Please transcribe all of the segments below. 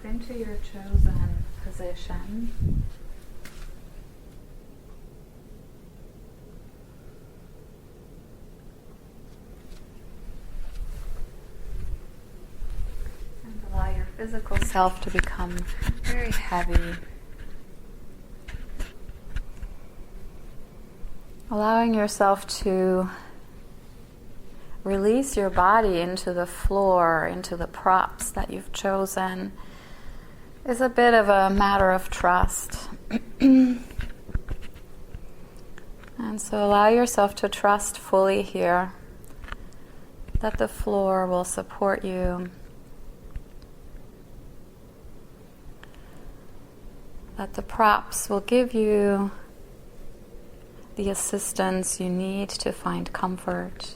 into your chosen position. And allow your physical self to become very heavy. Allowing yourself to release your body into the floor, into the props that you've chosen, is a bit of a matter of trust. And so allow yourself to trust fully here that the floor will support you, that the props will give you the assistance you need to find comfort,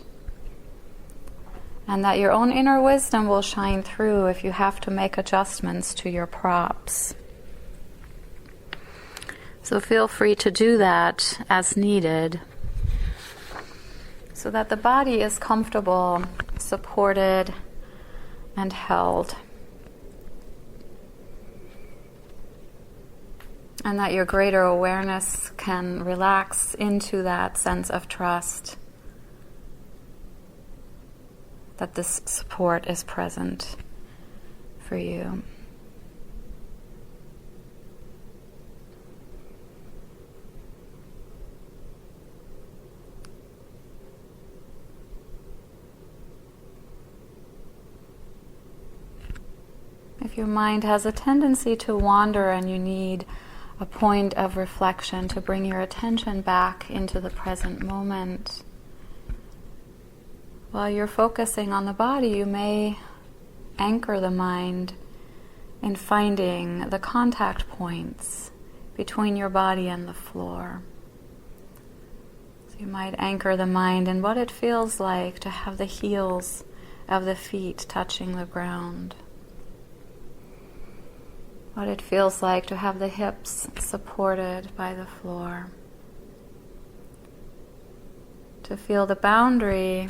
and that your own inner wisdom will shine through if you have to make adjustments to your props. So feel free to do that as needed, so that the body is comfortable, supported, and held. And that your greater awareness can relax into that sense of trust, that this support is present for you. If your mind has a tendency to wander and you need a point of reflection to bring your attention back into the present moment, while you're focusing on the body, you may anchor the mind in finding the contact points between your body and the floor. So you might anchor the mind in what it feels like to have the heels of the feet touching the ground, what it feels like to have the hips supported by the floor, to feel the boundary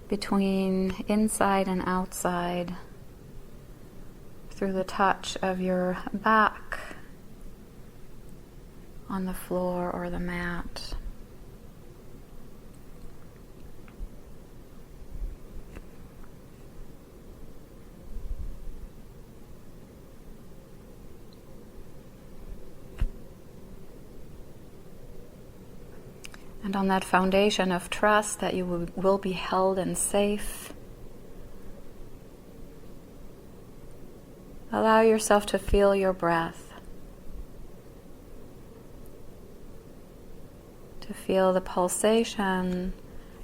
between inside and outside through the touch of your back on the floor or the mat. And on that foundation of trust that you will be held and safe, allow yourself to feel your breath, to feel the pulsation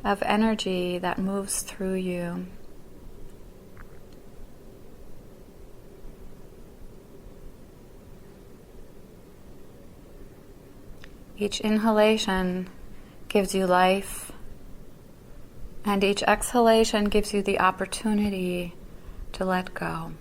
of energy that moves through you. Each inhalation gives you life, and each exhalation gives you the opportunity to let go.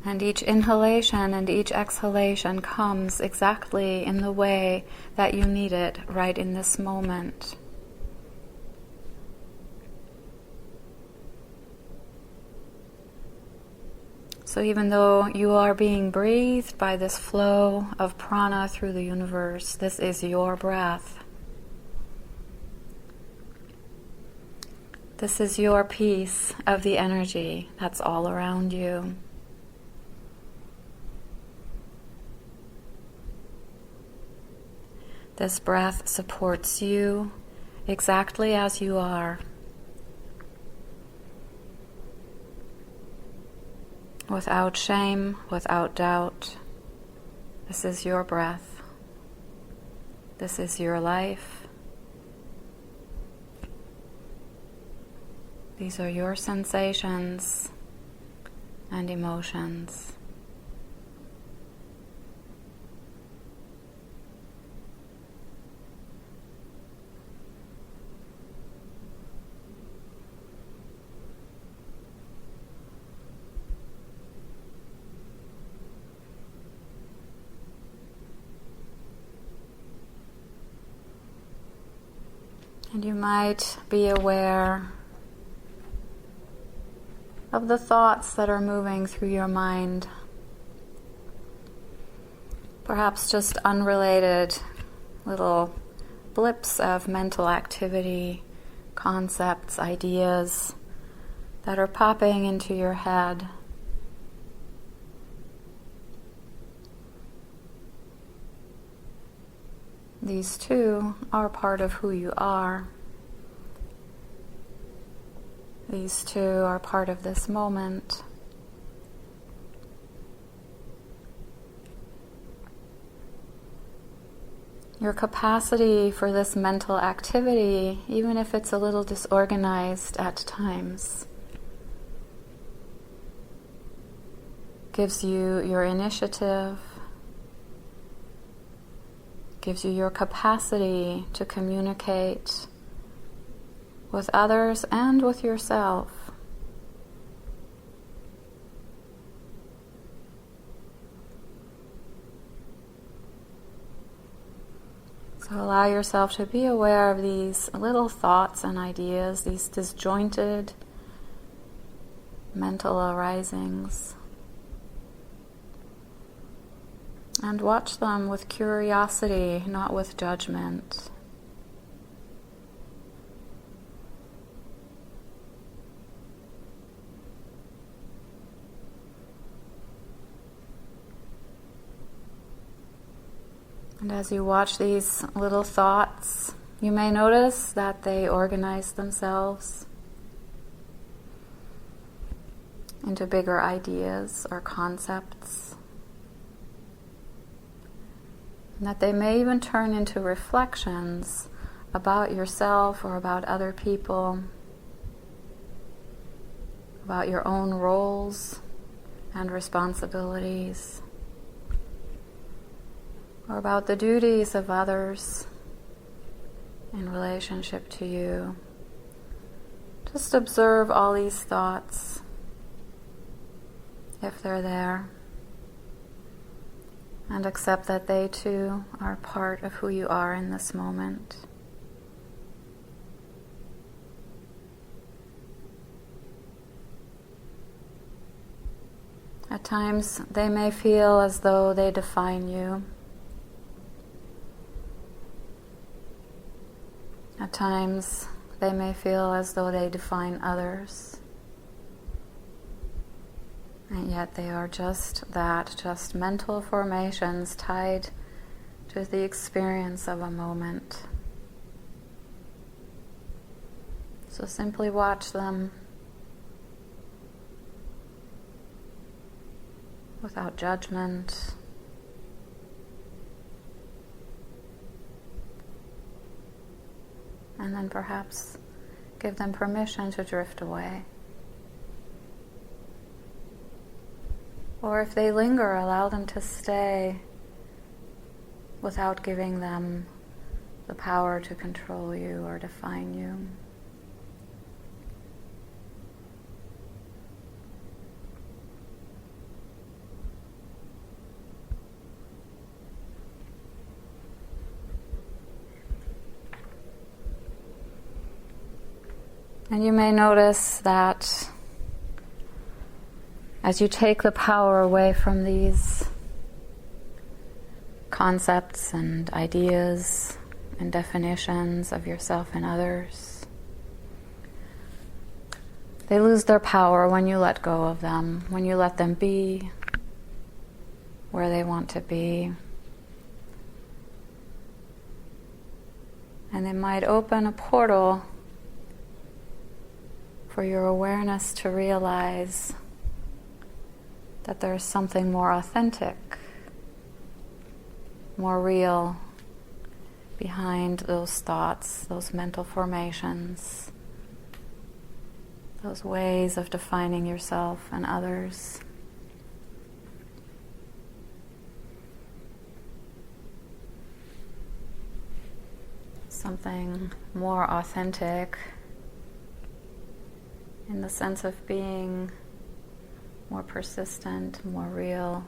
And each inhalation and each exhalation comes exactly in the way that you need it right in this moment. So even though you are being breathed by this flow of prana through the universe, this is your breath. This is your piece of the energy that's all around you. This breath supports you exactly as you are, without shame, without doubt. This is your breath. This is your life. These are your sensations and emotions. And you might be aware of the thoughts that are moving through your mind. Perhaps just unrelated little blips of mental activity, concepts, ideas that are popping into your head. These too are part of who you are. These too are part of this moment. Your capacity for this mental activity, even if it's a little disorganized at times, gives you your initiative, gives you your capacity to communicate with others and with yourself. So allow yourself to be aware of these little thoughts and ideas, these disjointed mental arisings. And watch them with curiosity, not with judgment. And as you watch these little thoughts, you may notice that they organize themselves into bigger ideas or concepts, and that they may even turn into reflections about yourself or about other people, about your own roles and responsibilities, or about the duties of others in relationship to you. Just observe all these thoughts, if they're there, and accept that they too are part of who you are in this moment. At times they may feel as though they define you. At times, they may feel as though they define others. And yet they are just that, just mental formations tied to the experience of a moment. So simply watch them without judgment. And then perhaps give them permission to drift away. Or if they linger, allow them to stay without giving them the power to control you or define you. And you may notice that as you take the power away from these concepts and ideas and definitions of yourself and others, they lose their power when you let go of them, when you let them be where they want to be. And they might open a portal for your awareness to realize that there's something more authentic, more real behind those thoughts, those mental formations, those ways of defining yourself and others. Something more authentic in the sense of being more persistent, more real,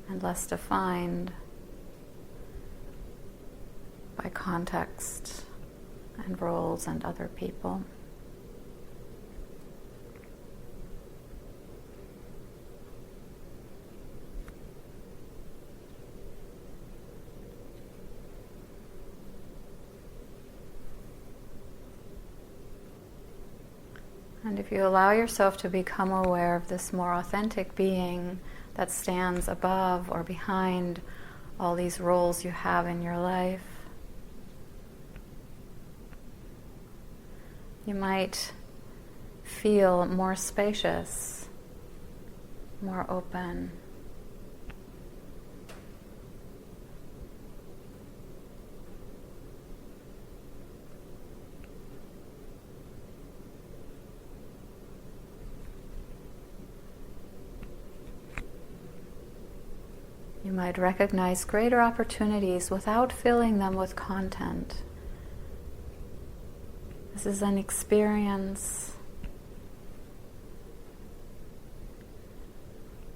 and less defined context and roles and other people. And if you allow yourself to become aware of this more authentic being that stands above or behind all these roles you have in your life, you might feel more spacious, more open. You might recognize greater opportunities without filling them with content. This is an experience,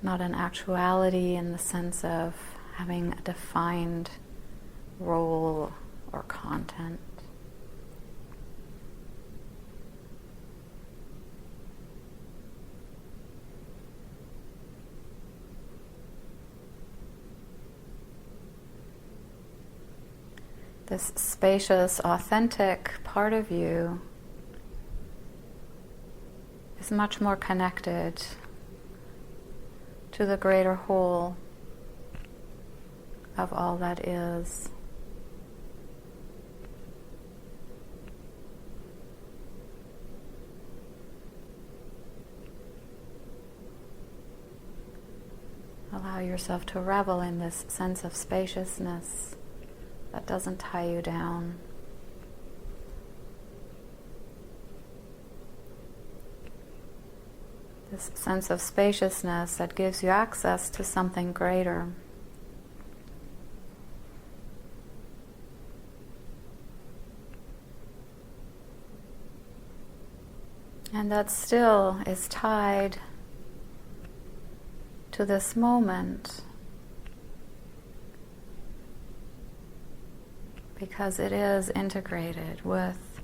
not an actuality in the sense of having a defined role or content. This spacious, authentic part of you is much more connected to the greater whole of all that is. Allow yourself to revel in this sense of spaciousness that doesn't tie you down. This sense of spaciousness that gives you access to something greater. And that still is tied to this moment, because it is integrated with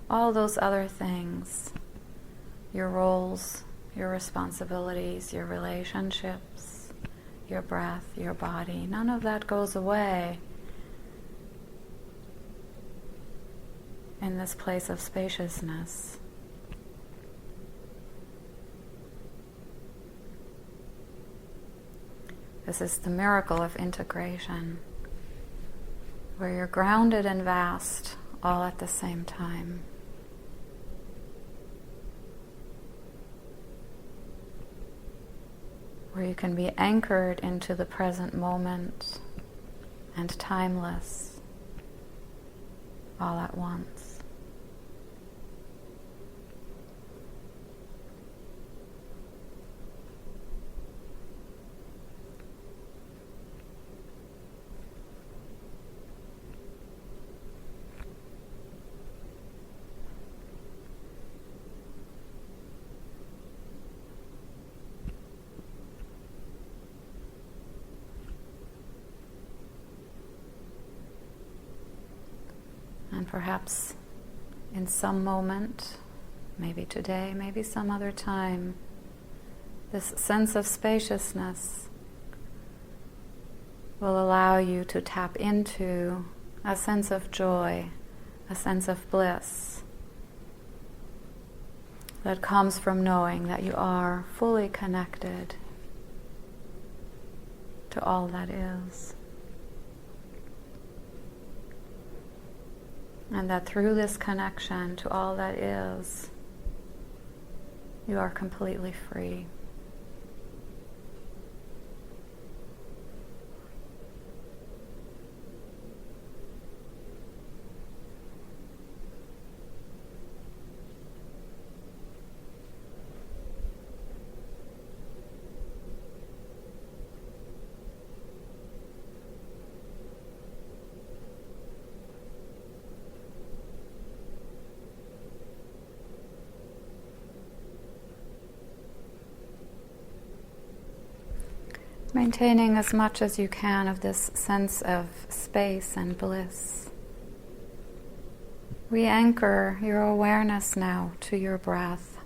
all those other things, your roles, your responsibilities, your relationships, your breath, your body. None of that goes away in this place of spaciousness. This is the miracle of integration, where you're grounded and vast all at the same time. Where you can be anchored into the present moment and timeless all at once. And perhaps in some moment, maybe today, maybe some other time, this sense of spaciousness will allow you to tap into a sense of joy, a sense of bliss that comes from knowing that you are fully connected to all that is. And that through this connection to all that is, you are completely free. Maintaining as much as you can of this sense of space and bliss Re-anchor your awareness now to your breath.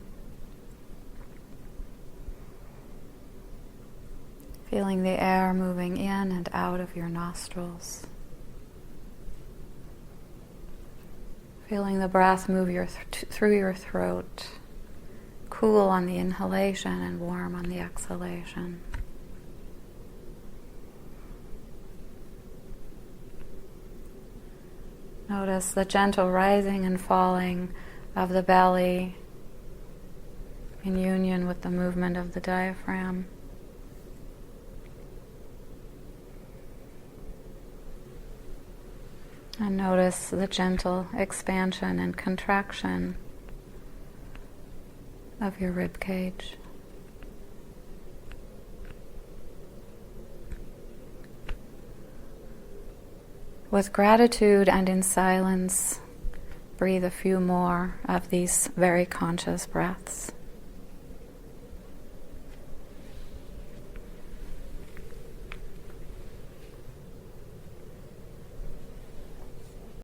Feeling the air moving in and out of your nostrils. Feeling the breath move through your throat, cool on the inhalation and warm on the exhalation. Notice the gentle rising and falling of the belly in union with the movement of the diaphragm. And notice the gentle expansion and contraction of your rib cage. With gratitude and in silence, breathe a few more of these very conscious breaths.